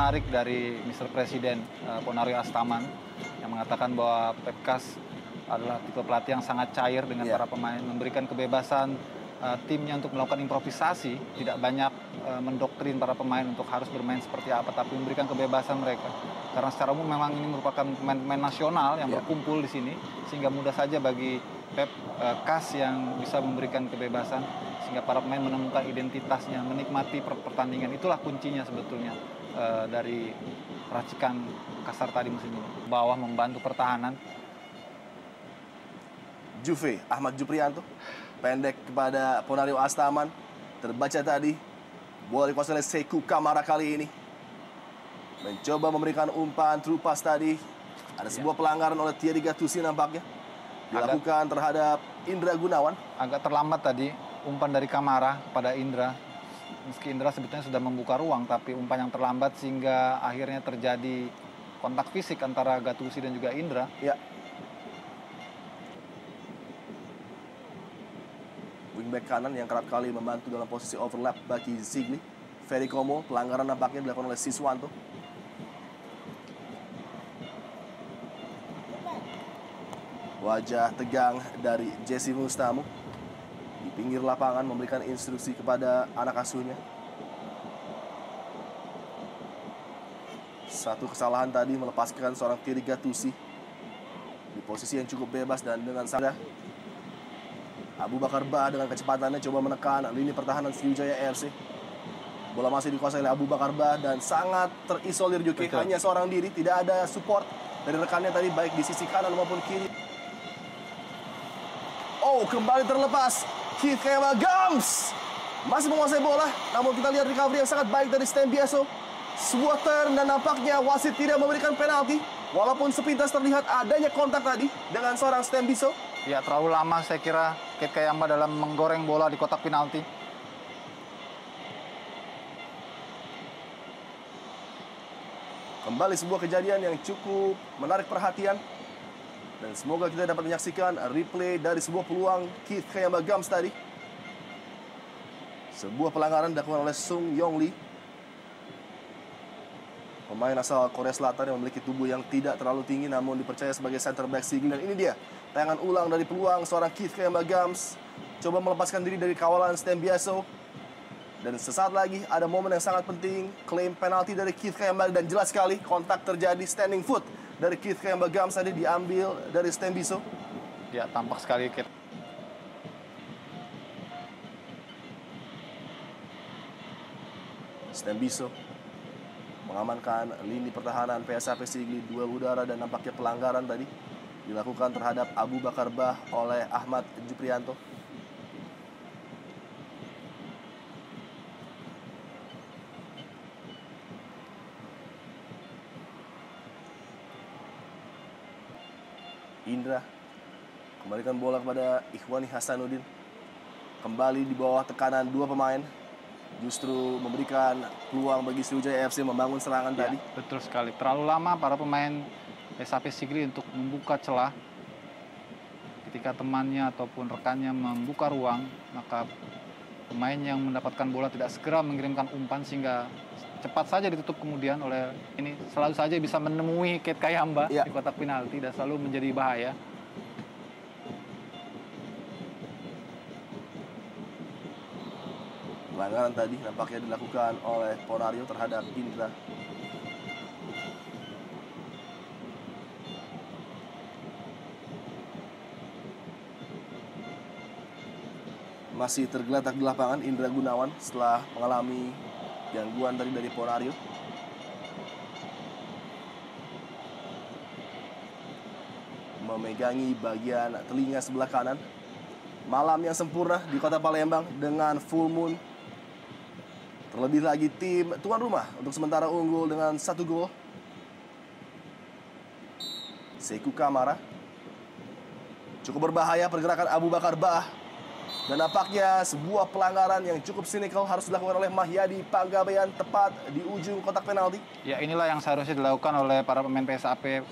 menarik dari Mr. Presiden Ponario Astaman yang mengatakan bahwa Pepkas adalah tipe pelatih yang sangat cair dengan para pemain, memberikan kebebasan timnya untuk melakukan improvisasi, tidak banyak mendoktrin para pemain untuk harus bermain seperti apa, tapi memberikan kebebasan mereka. Karena secara umum memang ini merupakan pemain nasional yang berkumpul di sini, sehingga mudah saja bagi Pep Kas yang bisa memberikan kebebasan, sehingga para pemain menemukan identitasnya, menikmati pertandingan. Itulah kuncinya sebetulnya dari racikan kasar tadi musim ini. Bawah membantu pertahanan. Juve, Ahmad Juprianto, pendek kepada Ponario Astaman, terbaca tadi. Bola dikuasai oleh Sekou Kamara kali ini. Mencoba memberikan umpan true pass tadi. Ada sebuah pelanggaran oleh Thierry Gattuso nampaknya. Dilakukan terhadap Indra Gunawan. Agak terlambat tadi umpan dari Kamara pada Indra. Meski Indra sebetulnya sudah membuka ruang, tapi umpan yang terlambat sehingga akhirnya terjadi kontak fisik antara Gattuso dan juga Indra. Ya. Wingback kanan yang kerap kali membantu dalam posisi overlap bagi Zigli. Ferry Como, pelanggaran nampaknya dilakukan oleh Siswanto. Wajah tegang dari Jesse Mustamu di pinggir lapangan memberikan instruksi kepada anak asuhnya. Satu kesalahan tadi melepaskan seorang Thierry Gattuso di posisi yang cukup bebas, dan dengan sadar Abu Bakar Bah dengan kecepatannya coba menekan lini pertahanan Sriwijaya FC. Bola masih dikuasai oleh Abu Bakar Bah dan sangat terisolir juga, hanya seorang diri, tidak ada support dari rekannya tadi baik di sisi kanan maupun kiri. Oh, kembali terlepas. Keith Kayama Gams masih menguasai bola, namun kita lihat recovery yang sangat baik dari Stembiaso. Sebuah turn dan nampaknya wasit tidak memberikan penalti, walaupun sepintas terlihat adanya kontak tadi dengan seorang Stembiaso. Ya, terlalu lama saya kira Keith Kayama dalam menggoreng bola di kotak penalti. Kembali sebuah kejadian yang cukup menarik perhatian. Dan semoga kita dapat menyaksikan replay dari sebuah peluang Keith Kayama Gams tadi. Sebuah pelanggaran dilakukan oleh Sung Yong Lee, pemain asal Korea Selatan yang memiliki tubuh yang tidak terlalu tinggi namun dipercaya sebagai center back Sigli. Dan ini dia tayangan ulang dari peluang seorang Keith Kayama Gams. Coba melepaskan diri dari kawalan Stembiaso. Dan sesaat lagi ada momen yang sangat penting, klaim penalti dari Keith Kayama, dan jelas sekali kontak terjadi, standing foot dari Keith Kayama Gams tadi diambil dari Stembiaso. Ya, tampak sekali Keith. Stembiaso mengamankan lini pertahanan PSAP Sigli. Duel udara dan nampaknya pelanggaran tadi dilakukan terhadap Abu Bakar Bah oleh Ahmad Juprianto. Indra kembalikan bola kepada Ikhwani Hasanuddin. Kembali di bawah tekanan dua pemain, justru memberikan peluang bagi Sriwijaya FC membangun serangan tadi. Betul sekali. Terlalu lama para pemain PSAP Sigli untuk membuka celah. Ketika temannya ataupun rekannya membuka ruang, maka pemain yang mendapatkan bola tidak segera mengirimkan umpan sehingga cepat saja ditutup kemudian oleh ini, selalu saja bisa menemui Keith Kayamba di kotak penalti dan selalu menjadi bahaya. Pelanggaran tadi nampaknya dilakukan oleh Ponario terhadap Indra. Masih tergeletak di lapangan Indra Gunawan setelah mengalami gangguan tadi dari Ponario. Memegangi bagian telinga sebelah kanan. Malam yang sempurna di kota Palembang dengan full moon. Terlebih lagi tim tuan rumah untuk sementara unggul dengan 1 gol. Sekou Kamara. Cukup berbahaya pergerakan Abu Bakar Bah. Dan nampaknya sebuah pelanggaran yang cukup sinikal harus dilakukan oleh Mahyadi Panggabean tepat di ujung kotak penalti. Ya, inilah yang seharusnya dilakukan oleh para pemain PSAP,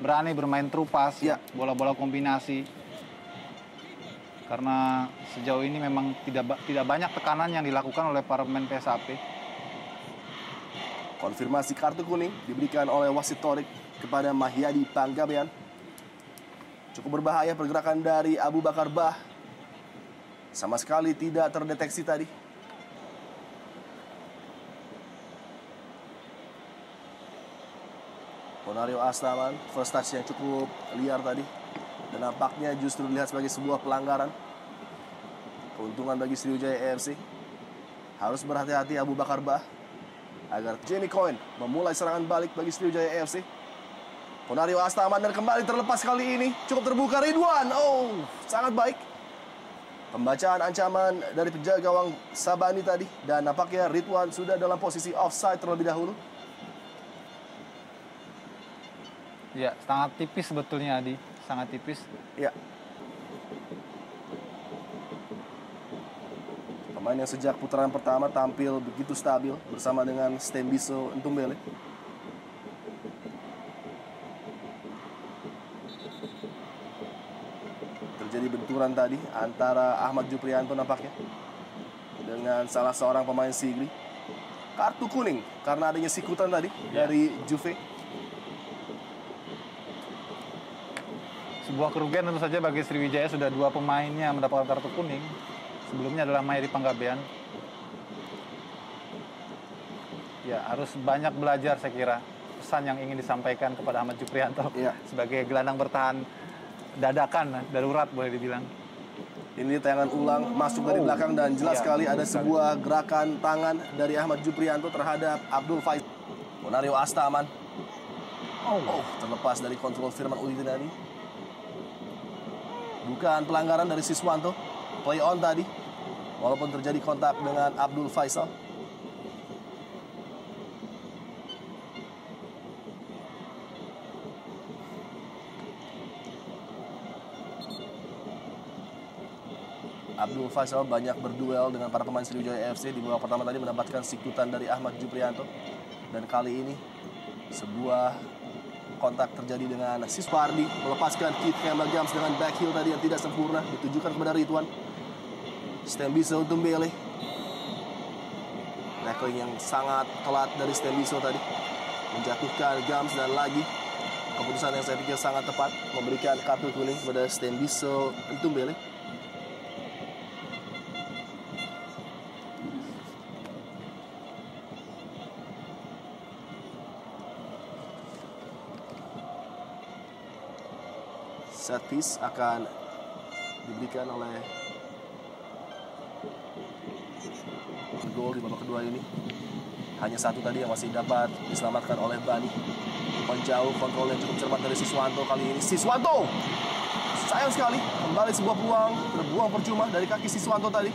berani bermain trupas, bola-bola kombinasi. Karena sejauh ini memang tidak banyak tekanan yang dilakukan oleh para pemain PSAP. Konfirmasi kartu kuning diberikan oleh wasit Torik kepada Mahyadi Panggabean. Cukup berbahaya pergerakan dari Abu Bakar Bah. Sama sekali tidak terdeteksi tadi. Ponario Astaman, first touch yang cukup liar tadi. Dan nampaknya justru dilihat sebagai sebuah pelanggaran. Keuntungan bagi Sriwijaya AFC. Harus berhati-hati Abu Bakar Bah agar Jamie Coyne memulai serangan balik bagi Sriwijaya AFC. Ponario Astaman dan kembali terlepas kali ini. Cukup terbuka Ridwan. Oh, sangat baik. Pembacaan ancaman dari penjaga gawang Sabani tadi. Dan nampaknya Ridwan sudah dalam posisi offside terlebih dahulu. Ya, sangat tipis sebetulnya Adi. Sangat tipis. Ya. Pemain yang sejak putaran pertama tampil begitu stabil bersama dengan Stembiso Ntumbele. Terjadi benturan tadi antara Ahmad Juprianto nampaknya dengan salah seorang pemain Sigli. Kartu kuning karena adanya sikutan tadi dari Juve. Sebuah kerugian tentu saja bagi Sriwijaya, sudah 2 pemainnya mendapatkan kartu kuning. Sebelumnya adalah Mahyadi Panggabean. Ya, harus banyak belajar saya kira. Pesan yang ingin disampaikan kepada Ahmad Juprianto sebagai gelandang bertahan dadakan, darurat boleh dibilang. Ini tayangan ulang masuk dari belakang dan jelas sekali ada sebuah gerakan tangan dari Ahmad Juprianto terhadap Abdul Faiz. Ponario Astaman. Terlepas dari kontrol Firman Ulitin tadi. Bukan pelanggaran dari Siswanto. Play on tadi. Walaupun terjadi kontak dengan Abdul Faisal. Abdul Faisal banyak berduel dengan para pemain Sriwijaya AFC. Di babak pertama tadi mendapatkan sikutan dari Ahmad Juprianto. Dan kali ini sebuah kontak terjadi dengan Siswardi. Melepaskan Keith Magams dengan back heel tadi yang tidak sempurna. Ditujukan kepada Ridwan. Stembiso Ntumbele. Tackling yang sangat telat dari Stembiso tadi. Menjatuhkan Gams dan lagi. Keputusan yang saya pikir sangat tepat. Memberikan kartu kuning kepada Stembiso Ntumbele. Set piece akan diberikan oleh gol di babak kedua ini. Hanya satu tadi yang masih dapat diselamatkan oleh Bani. Menjauh kontrol yang cukup cermat dari Siswanto kali ini. Siswanto! Sayang sekali. Kembali sebuah peluang. Terbuang percuma dari kaki Siswanto tadi.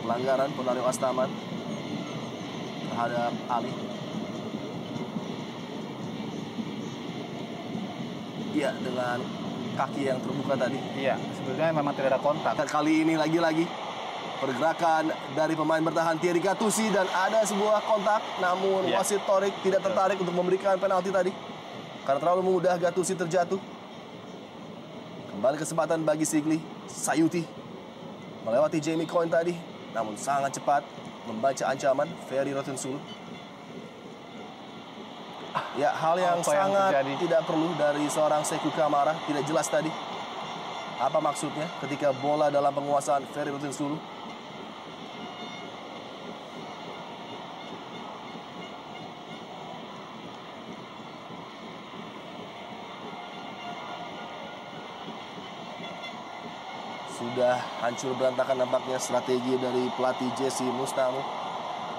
Pelanggaran Ponario Astaman terhadap Ali. Iya, dengan kaki yang terbuka tadi. Iya, sebetulnya memang tidak ada kontak. Dan kali ini lagi-lagi pergerakan dari pemain bertahan Thierry Gattuso dan ada sebuah kontak. Namun wasit Torik tidak tertarik untuk memberikan penalti tadi. Karena terlalu mudah Gattuso terjatuh. Kembali kesempatan bagi Sigli. Sayuti melewati Jamie Coyne tadi. Namun sangat cepat membaca ancaman Ferry Rotinsulu. Ya, hal yang sangat tidak perlu dari seorang Sekou Kamara. Tidak jelas tadi apa maksudnya ketika bola dalam penguasaan Ferry Rotinsulu. Sudah hancur berantakan nampaknya strategi dari pelatih Jesse Mustamu.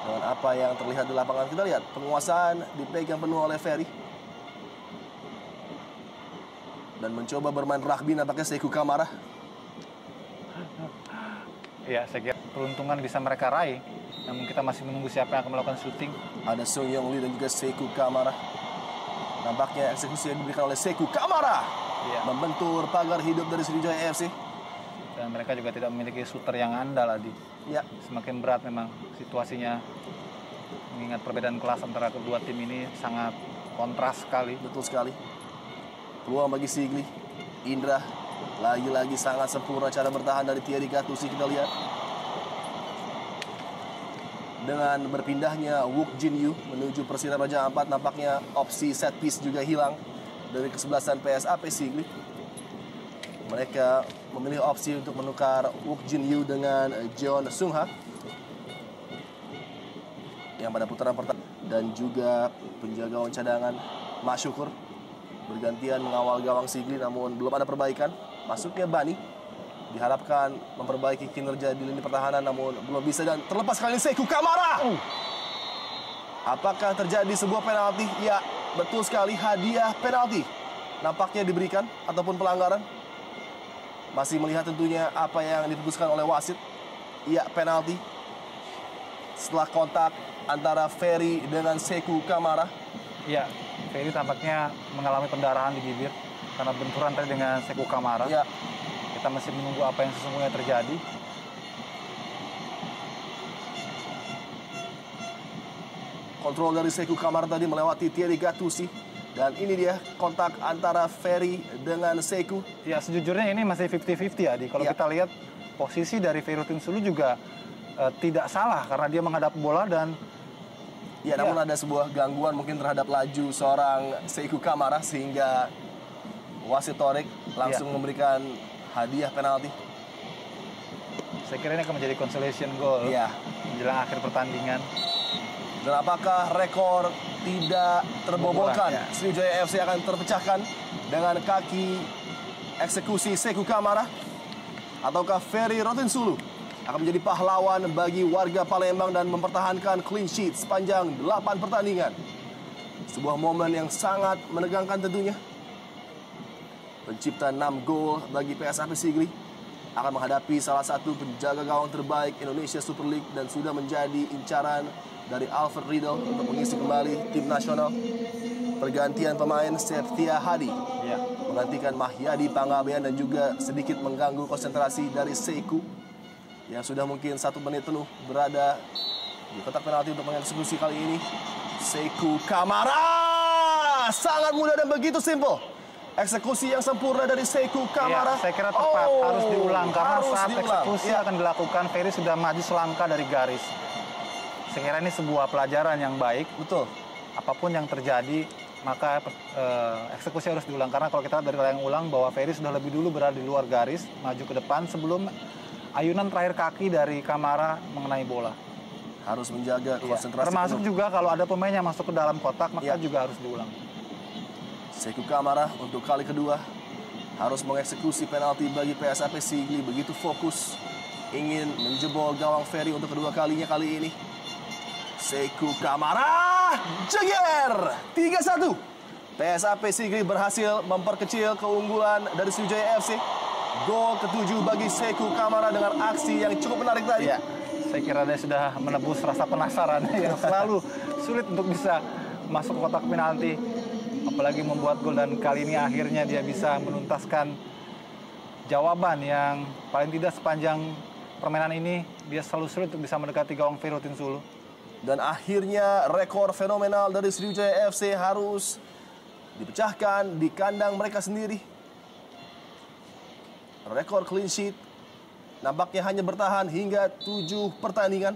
Dengan apa yang terlihat di lapangan, kita lihat penguasaan dipegang penuh oleh Ferry. Dan mencoba bermain rugby nampaknya Sekou Kamara. Ya, saya kira peruntungan bisa mereka raih. Namun kita masih menunggu siapa yang akan melakukan syuting. Ada Sung Yong Lee dan juga Sekou Kamara. Nampaknya eksekusi yang diberikan oleh Sekou Kamara. Membentur pagar hidup dari Sriwijaya AFC. Dan mereka juga tidak memiliki shooter yang andal, Adi. Ya. Semakin berat memang situasinya. Mengingat perbedaan kelas antara kedua tim ini sangat kontras sekali. Betul sekali. Peluang bagi Sigli. Indra Lagi-lagi sangat sempurna cara bertahan dari Thierry Gattuso, kita lihat. Dengan berpindahnya Wook Jin-yu menuju Persira Raja Ampat, nampaknya opsi set piece juga hilang dari kesebelasan PSAP Sigli. Mereka memilih opsi untuk menukar Wook Jin-yu dengan Jeon Sung-ha yang pada putaran pertama, dan juga penjaga gawang cadangan Mak Syukur bergantian mengawal gawang Sigli, namun belum ada perbaikan. Masuknya Bani diharapkan memperbaiki kinerja di lini pertahanan, namun belum bisa, dan terlepas kali ini Sekou Kamara. Apakah terjadi sebuah penalti? Ya, betul sekali, hadiah penalti nampaknya diberikan ataupun pelanggaran. Masih melihat tentunya apa yang diputuskan oleh wasit. Ya, penalti setelah kontak antara Ferry dengan Sekou Kamara. Ya, Ferry tampaknya mengalami pendarahan di bibir karena benturan tadi dengan Sekou Kamara. Ya. Kita masih menunggu apa yang sesungguhnya terjadi. Kontrol dari Sekou Kamara tadi melewati Thierry Gattuso. Dan ini dia kontak antara Ferry dengan Sekou. Ya, sejujurnya ini masih 50-50 ya. Kalau kita lihat posisi dari Ferry Rotinsulu juga tidak salah karena dia menghadap bola dan namun ada sebuah gangguan mungkin terhadap laju seorang Sekou Kamara sehingga wasit Torik langsung memberikan hadiah penalti. Saya kira ini akan menjadi consolation goal menjelang akhir pertandingan. Dan apakah rekor tidak terbobolkan? Sriwijaya FC akan terpecahkan dengan kaki eksekusi Sekou Kamara, ataukah Ferry Rotinsulu akan menjadi pahlawan bagi warga Palembang dan mempertahankan clean sheet sepanjang 8 pertandingan? Sebuah momen yang sangat menegangkan tentunya. Pencipta 6 gol bagi PSAP Sigli akan menghadapi salah satu penjaga gawang terbaik Indonesia Super League dan sudah menjadi incaran dari Alfred Riedel untuk mengisi kembali tim nasional. Pergantian pemain Septia Hadi menggantikan Mahyadi Panggabean dan juga sedikit mengganggu konsentrasi dari Sekou yang sudah mungkin 1 menit penuh berada di kotak penalti untuk mengeksekusi kali ini. Sekou Kamara sangat mudah dan begitu simple. Eksekusi yang sempurna dari Sekou Kamara. Saya kira tepat, harus diulang karena saat eksekusi akan dilakukan, Ferry sudah maju selangkah dari garis. Saya kira ini sebuah pelajaran yang baik. Betul. Apapun yang terjadi, maka eksekusi harus diulang. Karena kalau kita dari yang ulang bahwa Ferry sudah lebih dulu berada di luar garis, maju ke depan sebelum ayunan terakhir kaki dari Kamara mengenai bola. Harus menjaga konsentrasi. Termasuk juga kalau ada pemain yang masuk ke dalam kotak, maka juga harus diulang. Sekou Kamara untuk kali kedua harus mengeksekusi penalti bagi PSAP Sigli, begitu fokus ingin menjebol gawang Ferry untuk kedua kalinya kali ini. Sekou Kamara jeger 3-1. PSAP Sigli berhasil memperkecil keunggulan dari Sriwijaya FC. Gol ke-7 bagi Sekou Kamara dengan aksi yang cukup menarik tadi. Saya kira dia sudah menebus rasa penasaran yang selalu sulit untuk bisa masuk ke kotak penalti. Apalagi membuat gol, dan kali ini akhirnya dia bisa menuntaskan jawaban yang paling tidak sepanjang permainan ini dia selalu sulit untuk bisa mendekati gawang Ferry Rotinsulu. Dan akhirnya rekor fenomenal dari Sriwijaya FC harus dipecahkan di kandang mereka sendiri. Rekor clean sheet nampaknya hanya bertahan hingga 7 pertandingan.